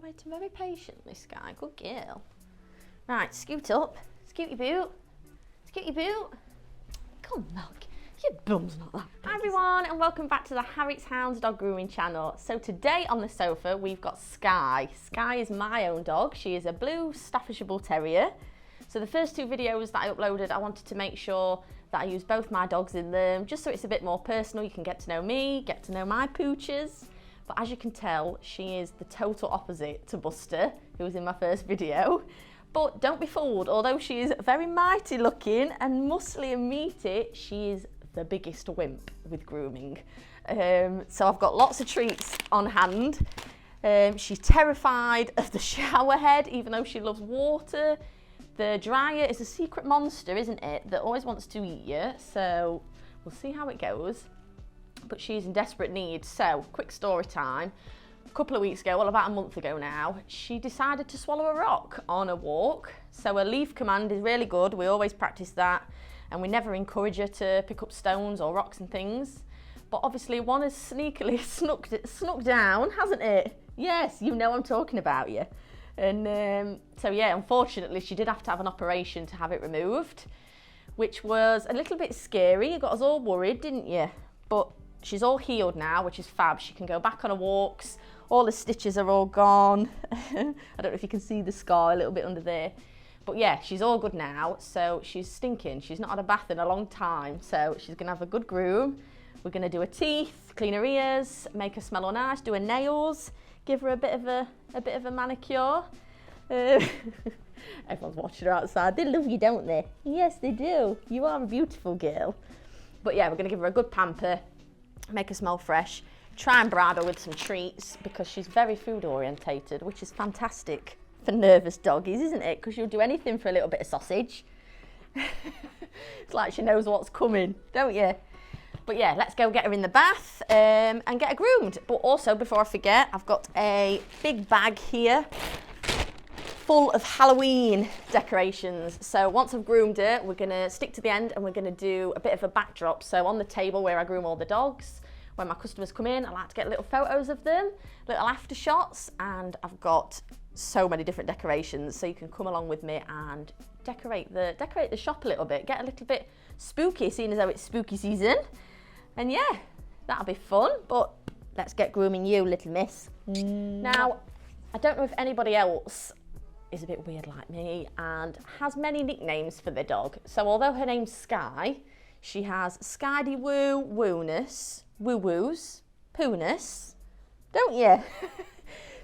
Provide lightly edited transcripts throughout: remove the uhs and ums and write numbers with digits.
waiting very patiently, Sky. Good girl. Right, scoot up. Scoot your boot. Scoot your boot. Come on, Milk. Your bum's not that big. Hi everyone, and welcome back to the Harriet's Hounds dog grooming channel. So today on the sofa we've got Sky. Sky is my own dog. She is a blue Staffordshire Bull Terrier. So the first two videos that I uploaded, I wanted to make sure that I use both my dogs in them, just so it's a bit more personal. You can get to know me, get to know my pooches. But as you can tell, she is the total opposite to Buster, who was in my first video. But don't be fooled, although she is very mighty looking and muscly and meaty, she is the biggest wimp with grooming. So I've got lots of treats on hand. She's terrified of the shower head, even though she loves water. The dryer is a secret monster, isn't it, that always wants to eat you. So we'll see how it goes. But she's in desperate need. So quick story time. A couple of weeks ago, well about a month ago now, she decided to swallow a rock on a walk. So her leaf command is really good. We always practice that. And we never encourage her to pick up stones or rocks and things. But obviously one has sneakily snuck down, hasn't it? Yes, you know I'm talking about you. And so yeah, unfortunately she did have to have an operation to have it removed, which was a little bit scary. You got us all worried, didn't you? But she's all healed now, which is fab. She can go back on her walks. All the stitches are all gone. I don't know if you can see the scar a little bit under there. But yeah, she's all good now, so she's stinking. She's not had a bath in a long time, so she's gonna have a good groom. We're gonna do her teeth, clean her ears, make her smell all nice, do her nails, give her a bit of a manicure. Everyone's watching her outside. They love you, don't they? Yes, they do. You are a beautiful girl. But yeah, we're gonna give her a good pamper, make her smell fresh, try and bribe her with some treats because she's very food orientated, which is fantastic for nervous doggies, isn't it? Because she'll do anything for a little bit of sausage. It's like she knows what's coming, don't you? But yeah, let's go get her in the bath and get her groomed. But also, before I forget, I've got a big bag here full of Halloween decorations. So once I've groomed her, we're gonna stick to the end and we're gonna do a bit of a backdrop. So on the table where I groom all the dogs, when my customers come in, I like to get little photos of them, little after shots, and I've got so many different decorations, so you can come along with me and decorate the shop a little bit, get a little bit spooky, seeing as though it's spooky season. And yeah, that'll be fun. But let's get grooming you, little miss. Now, I don't know if anybody else is a bit weird like me and has many nicknames for their dog. So although her name's Sky, she has Skydie Woo, Wooness, Woo Woos, Pooness, don't you?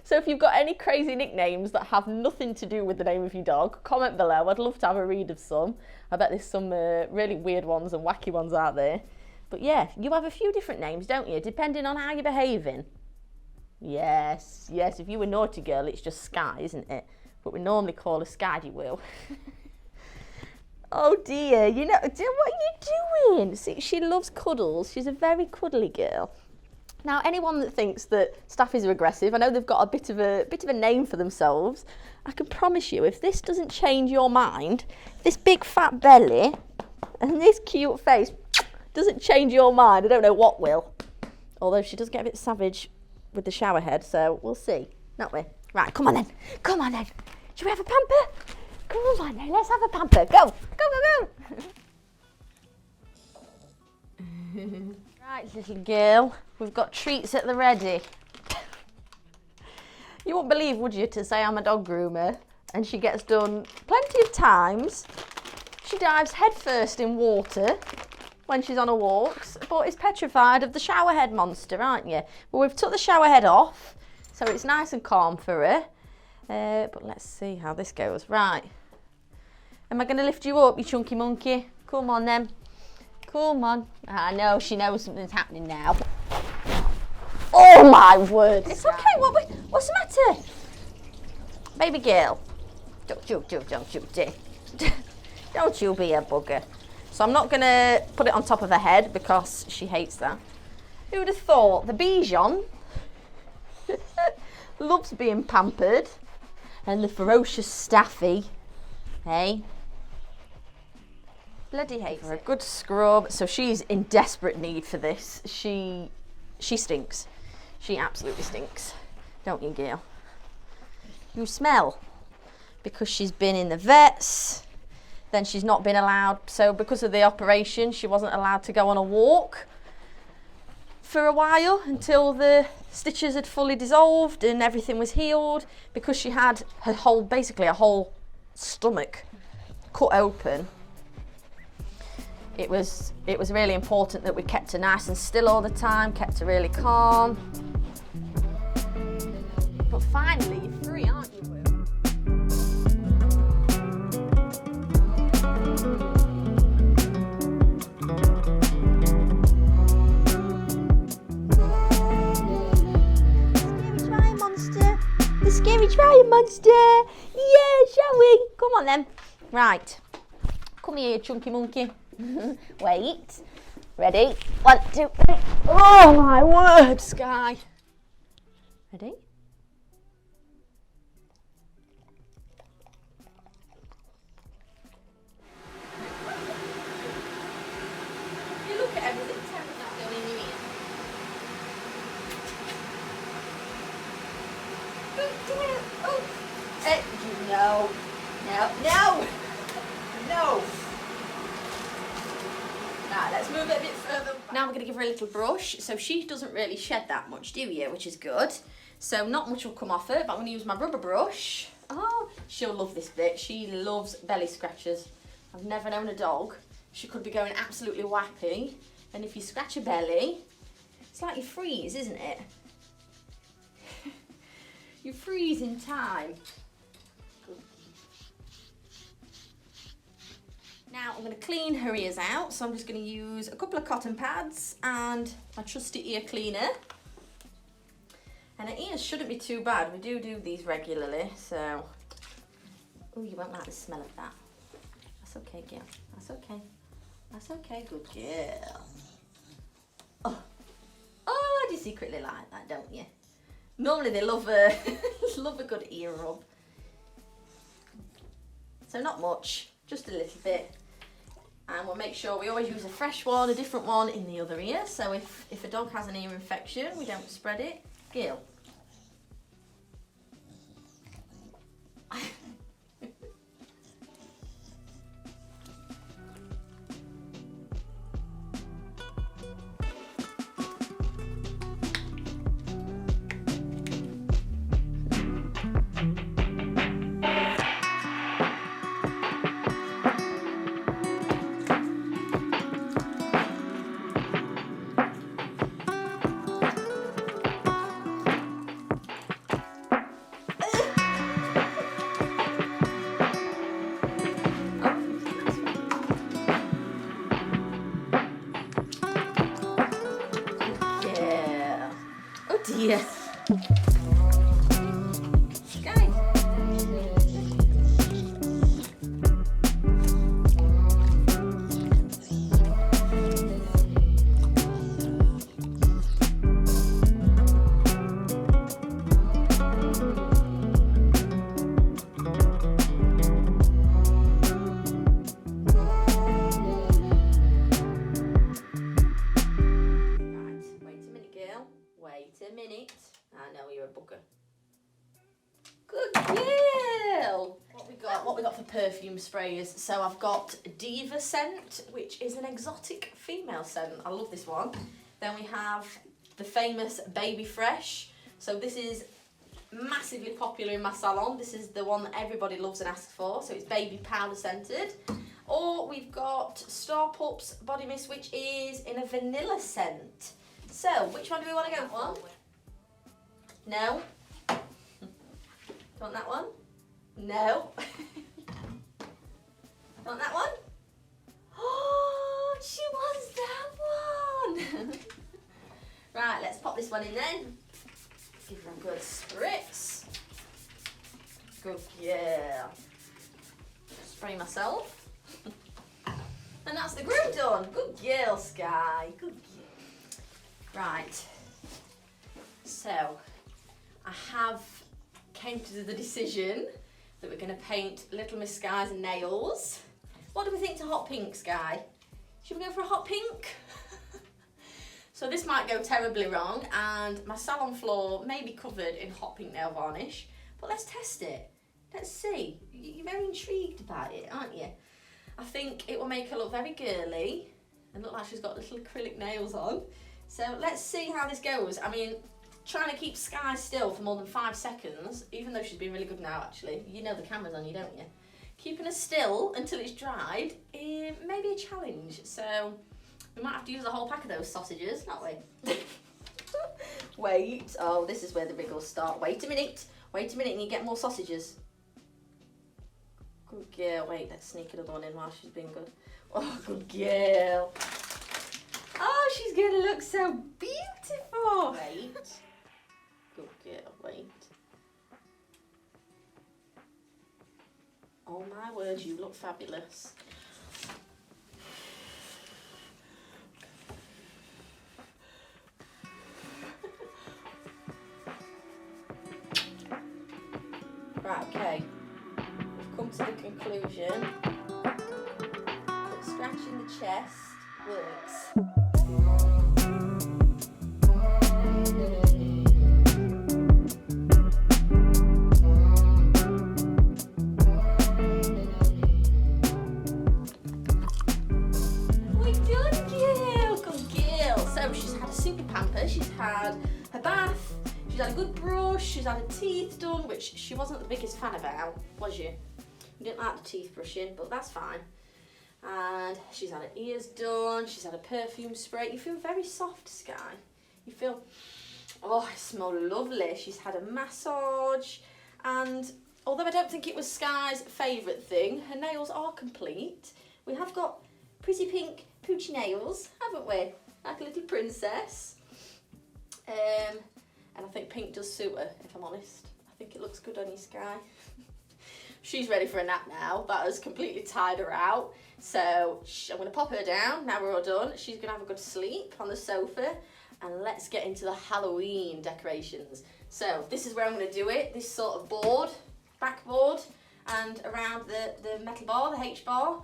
So if you've got any crazy nicknames that have nothing to do with the name of your dog, comment below. I'd love to have a read of some. I bet there's some really weird ones and wacky ones out there. But yeah, you have a few different names, don't you? Depending on how you're behaving. Yes, if you were naughty girl, it's just Sky, isn't it? But we normally call her Skydie Will. Oh dear, you know, what are you doing? See, she loves cuddles. She's a very cuddly girl. Now, anyone that thinks that Staffies are aggressive, I know they've got a bit of a name for themselves. I can promise you, if this doesn't change your mind, this big fat belly and this cute face doesn't change your mind, I don't know what will. Although she does get a bit savage with the shower head, so we'll see, don't we? Right, come on then. Come on then. Should we have a pamper? Come on then, let's have a pamper. Go, go, go, go. Right, little girl, we've got treats at the ready. You wouldn't believe, would you, to say I'm a dog groomer and she gets done plenty of times. She dives headfirst in water when she's on her walks, but is petrified of the shower head monster, aren't you? Well, we've took the shower head off, so it's nice and calm for her. But let's see how this goes. Right. Am I going to lift you up, you chunky monkey? Come on then. Come on. I know, she knows something's happening now. Oh my word. It's okay, what's the matter? Baby girl. Don't you be a bugger. So I'm not going to put it on top of her head because she hates that. Who would have thought? The Bichon loves being pampered. And the ferocious Staffy, hey? Bloody hates her. A good scrub. So she's in desperate need for this. She stinks. She absolutely stinks. Don't you, girl? You smell. Because she's been in the vets, then she's not been allowed, so because of the operation, she wasn't allowed to go on a walk for a while until the stitches had fully dissolved and everything was healed, because she had her whole, basically a whole stomach cut open. It was really important that we kept her nice and still all the time, kept her really calm. But finally, you're free, aren't you, Will? The scary giant monster. Yeah, shall we? Come on then. Right. Come here, chunky monkey. Wait. Ready? 1, 2, 3. Oh my word, Sky. Ready? You look at everything. Tell me that going in your ear. Oh. No. Right, let's move it a bit further back. Now we're going to give her a little brush. So she doesn't really shed that much, do you? Which is good. So not much will come off her, but I'm going to use my rubber brush. Oh, she'll love this bit. She loves belly scratches. I've never known a dog. She could be going absolutely wappy. And if you scratch her belly, it's like you freeze, isn't it? You freeze in time. Now I'm going to clean her ears out, so I'm just going to use a couple of cotton pads and my trusty ear cleaner. And her ears shouldn't be too bad. We do these regularly, so... Oh, you won't like the smell of that. That's okay, girl. That's okay. That's okay, good girl. Oh, I do secretly like that, don't you? Normally they love a, love a good ear rub. So not much, just a little bit. And we'll make sure we always use a fresh one, a different one in the other ear. So if a dog has an ear infection, we don't spread it. Gil. Yeah. I know you're a booger. Good girl. What we got for perfume sprays? So I've got Diva scent, which is an exotic female scent. I love this one. Then we have the famous Baby Fresh. So this is massively popular in my salon. This is the one that everybody loves and asks for. So it's baby powder scented. Or we've got Star Pups Body Mist, which is in a vanilla scent. So which one do we want to go for? No? Want that one? No? Want that one? Oh, she wants that one! Right, let's pop this one in then. Give her a good spritz. Good, yeah. Spray myself. And that's the groom done. Good girl, Sky. Good girl. Right. So, I have came to the decision that we're going to paint little Miss Sky's nails. What do we think to hot pink, Sky? Should we go for a hot pink? So this might go terribly wrong, and my salon floor may be covered in hot pink nail varnish, But let's test it. Let's see. You're very intrigued about it, aren't you? I think it will make her look very girly and look like she's got little acrylic nails on. So let's see how this goes. I mean, trying to keep Sky still for more than 5 seconds, even though she's been really good now actually. You know the camera's on you, don't you? Keeping her still until it's dried may be a challenge. So we might have to use a whole pack of those sausages, not we? Wait, oh, this is where the wriggles start. Wait a minute and you get more sausages. Good girl. Wait, let's sneak another one in while she's being good. Oh, good girl. Oh, she's going to look so beautiful. Wait. Good girl, wait. Oh my word, you look fabulous. Right, okay. We've come to the conclusion that scratching the chest works. She's had her bath, she's had a good brush, she's had her teeth done, which she wasn't the biggest fan about, was you? You didn't like the teeth brushing, but that's fine. And she's had her ears done, she's had a perfume spray. You feel very soft, Sky. You feel, oh, I smell lovely. She's had a massage, and although I don't think it was Sky's favourite thing, her nails are complete. We have got pretty pink poochy nails, haven't we? Like a little princess. And I think pink does suit her, if I'm honest. I think it looks good on you, Sky. She's ready for a nap now. That has completely tired her out. So I'm going to pop her down. Now we're all done. She's going to have a good sleep on the sofa. And let's get into the Halloween decorations. So this is where I'm going to do it. This sort of board, backboard, and around the metal bar, the H bar.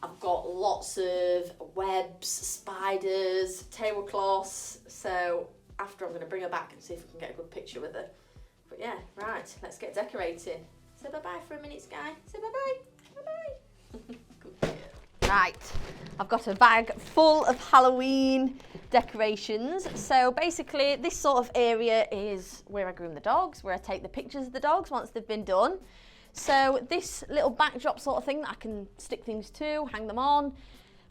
I've got lots of webs, spiders, tablecloths. So after I'm going to bring her back and see if we can get a good picture with her. But yeah, right, let's get decorating. Say bye-bye for a minute, Sky. Say bye-bye. Bye-bye. Good girl. Right, I've got a bag full of Halloween decorations. So basically this sort of area is where I groom the dogs, where I take the pictures of the dogs once they've been done. So this little backdrop sort of thing that I can stick things to, hang them on,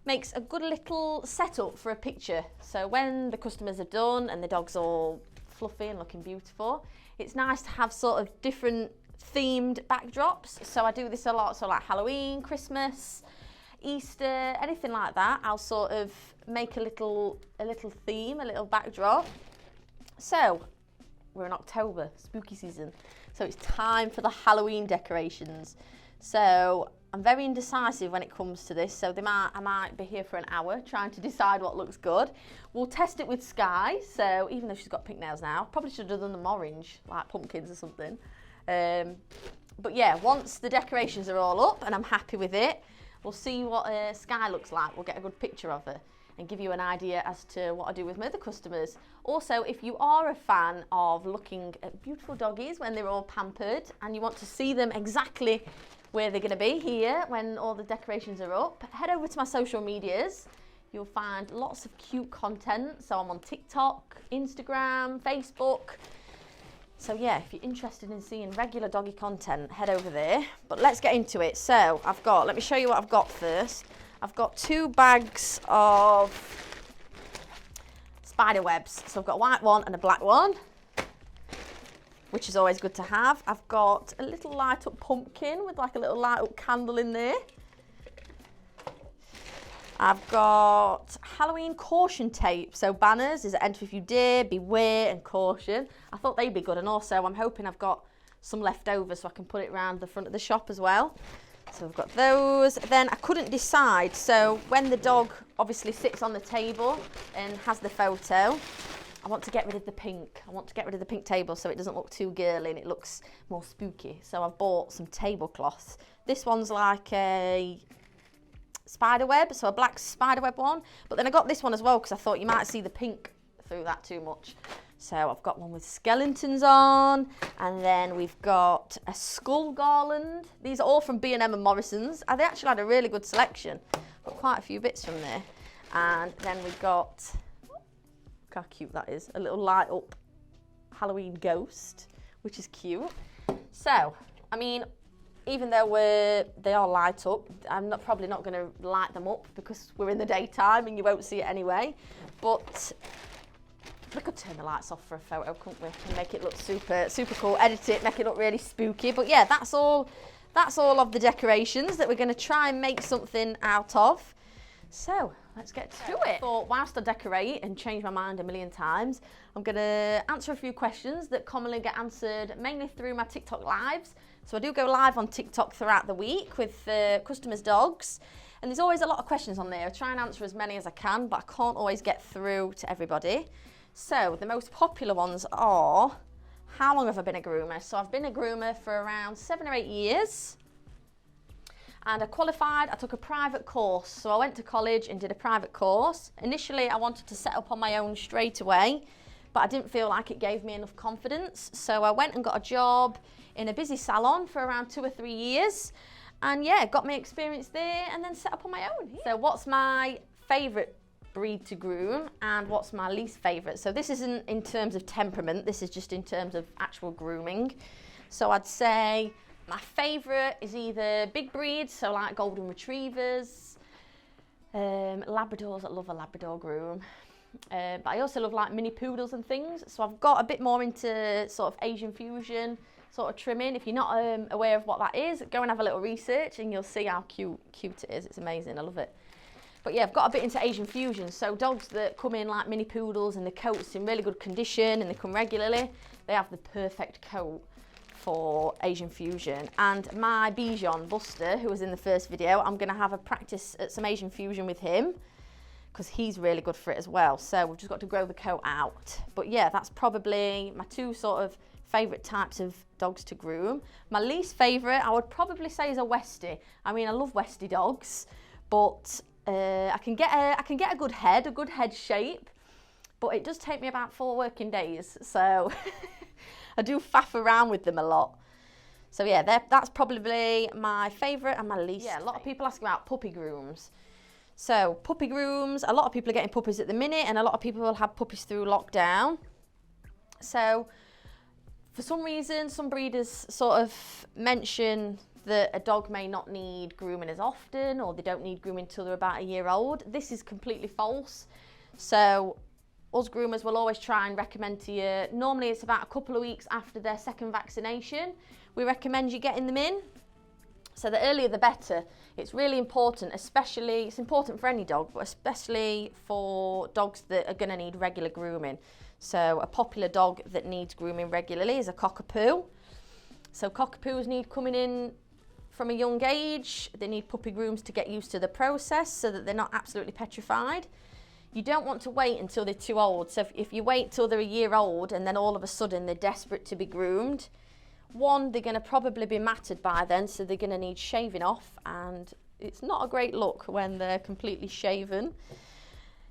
makes a good little setup for a picture. So when the customers are done and the dog's all fluffy and looking beautiful, it's nice to have sort of different themed backdrops. So I do this a lot, so like Halloween, Christmas, Easter, anything like that. I'll sort of make a little theme, a little backdrop. So we're in October, spooky season. So it's time for the Halloween decorations. So I'm very indecisive when it comes to this. So I might be here for an hour trying to decide what looks good. We'll test it with Sky. So even though she's got pink nails now, probably should have done them orange, like pumpkins or something. But yeah, once the decorations are all up and I'm happy with it, we'll see what Sky looks like. We'll get a good picture of her and give you an idea as to what I do with my other customers. Also, if you are a fan of looking at beautiful doggies when they're all pampered and you want to see them exactly where they're going to be here when all the decorations are up, head over to my social medias. You'll find lots of cute content. So I'm on TikTok, Instagram, Facebook. So yeah, if you're interested in seeing regular doggy content, head over there. But let's get into it. So let me show you what I've got first. I've got 2 bags of spider webs. So I've got a white one and a black one, which is always good to have. I've got a little light up pumpkin with like a little light up candle in there. I've got Halloween caution tape. So banners is enter if you dare, beware and caution. I thought they'd be good. And also I'm hoping I've got some left over so I can put it around the front of the shop as well. So we've got those. Then I couldn't decide. So when the dog obviously sits on the table and has the photo, I want to get rid of the pink. I want to get rid of the pink table so it doesn't look too girly and it looks more spooky. So I've bought some tablecloths. This one's like a spider web, so a black spider web one. But then I got this one as well because I thought you might see the pink through that too much. So I've got one with skeletons on, and then we've got a skull garland. These are all from B&M and Morrison's. They actually had a really good selection. Got quite a few bits from there. And then we've got, look how cute that is, a little light up Halloween ghost, which is cute. So, I mean, even though they are light up, I'm probably not going to light them up because we're in the daytime and you won't see it anyway. But we could turn the lights off for a photo, couldn't we? And make it look super, super cool. Edit it, make it look really spooky. But yeah, that's all of the decorations that we're going to try and make something out of. So let's get to it. I thought whilst I decorate and change my mind a million times, I'm going to answer a few questions that commonly get answered mainly through my TikTok lives. So I do go live on TikTok throughout the week with customers' dogs. And there's always a lot of questions on there. I try and answer as many as I can, but I can't always get through to everybody. So the most popular ones are, how long have I been a groomer? So I've been a groomer for around 7 or 8 years. And I qualified, I took a private course. So I went to college and did a private course. Initially, I wanted to set up on my own straight away, but I didn't feel like it gave me enough confidence. So I went and got a job in a busy salon for around 2 or 3 years. And yeah, got my experience there and then set up on my own. Yeah. So what's my favourite breed to groom and what's my least favourite? So this isn't in terms of temperament, this is just in terms of actual grooming. So I'd say my favourite is either big breeds, so like golden retrievers, Labradors. I love a Labrador groom. But I also love like mini poodles and things. So I've got a bit more into sort of Asian fusion sort of trimming. If you're not aware of what that is, go and have a little research and you'll see how cute it is. It's amazing, I love it. But yeah, I've got a bit into Asian fusion. So dogs that come in like mini poodles and the coat's in really good condition and they come regularly, they have the perfect coat for Asian fusion. And my Bichon, Buster, who was in the first video, I'm going to have a practice at some Asian fusion with him because he's really good for it as well. So we've just got to grow the coat out. But yeah, that's probably my two sort of favourite types of dogs to groom. My least favourite, I would probably say, is a Westie. I mean, I love Westie dogs, but I can get a good head shape, but it does take me about 4 working days. So I do faff around with them a lot. So yeah, that's probably my favourite and my least. Yeah, a lot of people ask about puppy grooms. So puppy grooms, a lot of people are getting puppies at the minute and a lot of people will have puppies through lockdown. So for some reason, some breeders sort of mention that a dog may not need grooming as often or they don't need grooming till they're about a year old. This is completely false. So us groomers will always try and recommend to you, normally it's about a couple of weeks after their second vaccination, we recommend you getting them in. So the earlier the better. It's really important, especially, it's important for any dog, but especially for dogs that are going to need regular grooming. So a popular dog that needs grooming regularly is a cockapoo. So cockapoos need coming in from a young age. They need puppy grooms to get used to the process so that they're not absolutely petrified. You don't want to wait until they're too old. So if you wait till they're a year old and then all of a sudden they're desperate to be groomed, one, they're going to probably be matted by then, so they're going to need shaving off, and it's not a great look when they're completely shaven.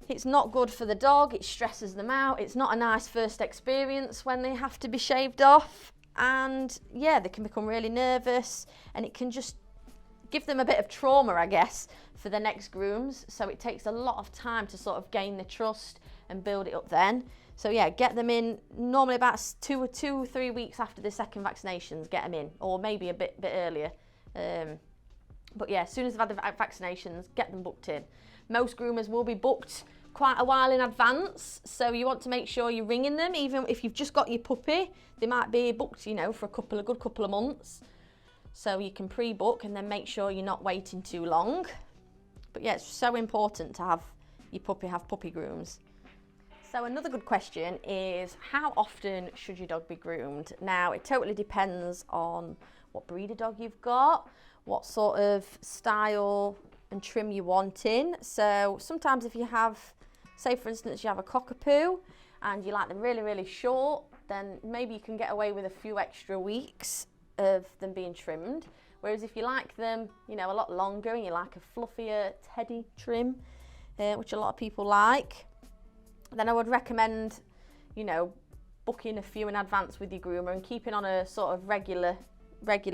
It's not good for the dog, it stresses them out, it's not a nice first experience when they have to be shaved off, and yeah, they can become really nervous, and it can just give them a bit of trauma, I guess, for the next grooms. So it takes a lot of time to sort of gain the trust and build it up then. So yeah, get them in normally about 2 or 3 weeks after the second vaccinations, get them in, or maybe a bit earlier. But yeah, as soon as they've had the vaccinations, get them booked in. Most groomers will be booked quite a while in advance, so you want to make sure you're ringing them. Even if you've just got your puppy, they might be booked, you know, for a good couple of months. So you can pre-book and then make sure you're not waiting too long. But yeah, it's so important to have your puppy have puppy grooms. So another good question is, how often should your dog be groomed? Now, it totally depends on what breed of dog you've got, what sort of style and trim you want in. So sometimes if you have, say for instance, you have a cockapoo and you like them really, really short, then maybe you can get away with a few extra weeks of them being trimmed. Whereas if you like them, you know, a lot longer and you like a fluffier teddy trim, which a lot of people like, then I would recommend, you know, booking a few in advance with your groomer and keeping on a sort of regular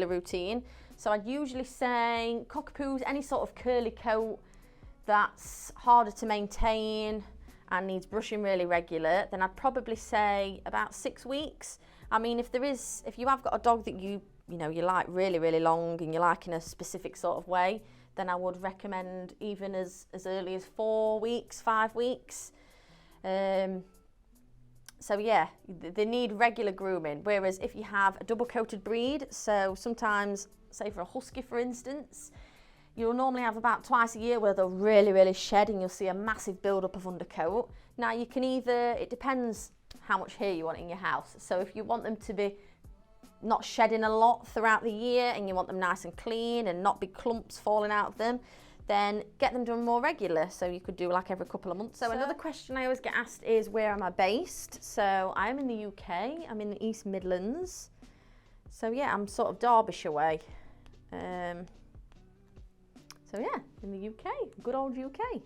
routine. So I'd usually say cockapoos, any sort of curly coat that's harder to maintain and needs brushing really regular, then I'd probably say about 6 weeks. I mean, if you have got a dog that you like really long and you like in a specific sort of way, then I would recommend even as early as 4 weeks, 5 weeks. So yeah, they need regular grooming. Whereas if you have a double coated breed, so sometimes, say for a husky for instance, you'll normally have about twice a year where they'll really shed and you'll see a massive build-up of undercoat. Now you can it depends how much hair you want in your house. So if you want them to be not shedding a lot throughout the year and you want them nice and clean and not big clumps falling out of them, then get them done more regular. So you could do like every couple of months. So another question I always get asked is, where am I based? So I am in the UK, I'm in the East Midlands. So yeah, I'm sort of Derbyshire way. So yeah, in the UK, good old UK.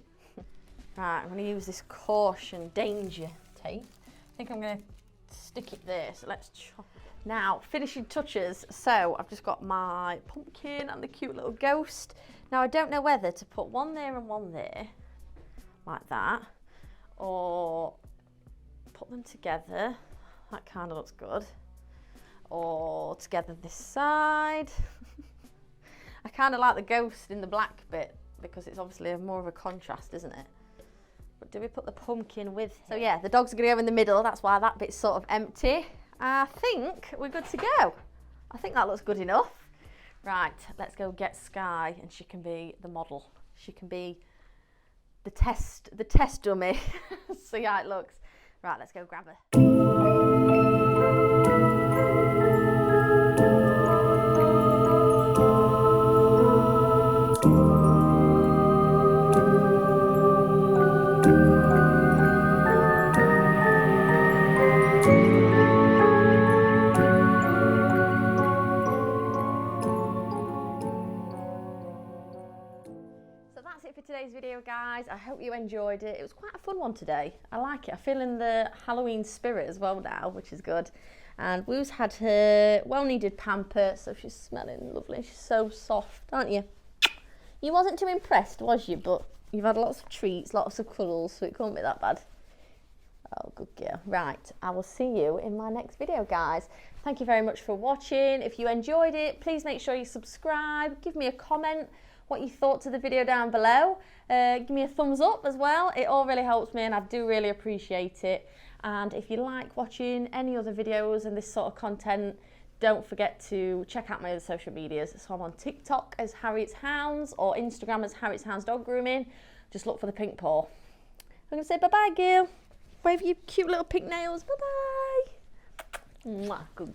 Right, I'm going to use this caution danger tape. I think I'm going to stick it there, so let's chop it. Now, finishing touches. So I've just got my pumpkin and the cute little ghost. Now I don't know whether to put one there and one there, like that, or put them together. That kind of looks good. Or together this side. I kind of like the ghost in the black bit because it's obviously more of a contrast, isn't it? But do we put the pumpkin with him? So yeah, the dogs are going to go in the middle. That's why that bit's sort of empty. I think we're good to go. I think that looks good enough. Right, let's go get Sky and she can be the model. She can be the test dummy. See how it looks. Right, let's go grab her. Today's video, guys. I hope you enjoyed it. It was quite a fun one today. I like it. I feel in the Halloween spirit as well now, which is good. And Woo's had her well-needed pamper, so she's smelling lovely. She's so soft, aren't you? You wasn't too impressed, was you? But you've had lots of treats, lots of cuddles, so it can't be that bad. Oh, good girl. Right, I will see you in my next video, guys. Thank you very much for watching. If you enjoyed it, please make sure you subscribe. Give me a comment what you thought to the video down below. Give me a thumbs up as well. It all really helps me and I do really appreciate it. And if you like watching any other videos and this sort of content, don't forget to check out my other social medias. So I'm on TikTok as Harriet's Hounds or Instagram as Harriet's Hounds Dog Grooming. Just look for the pink paw. I'm going to say bye-bye, girl. Wave your cute little pink nails. Bye-bye. Mwah, good girl.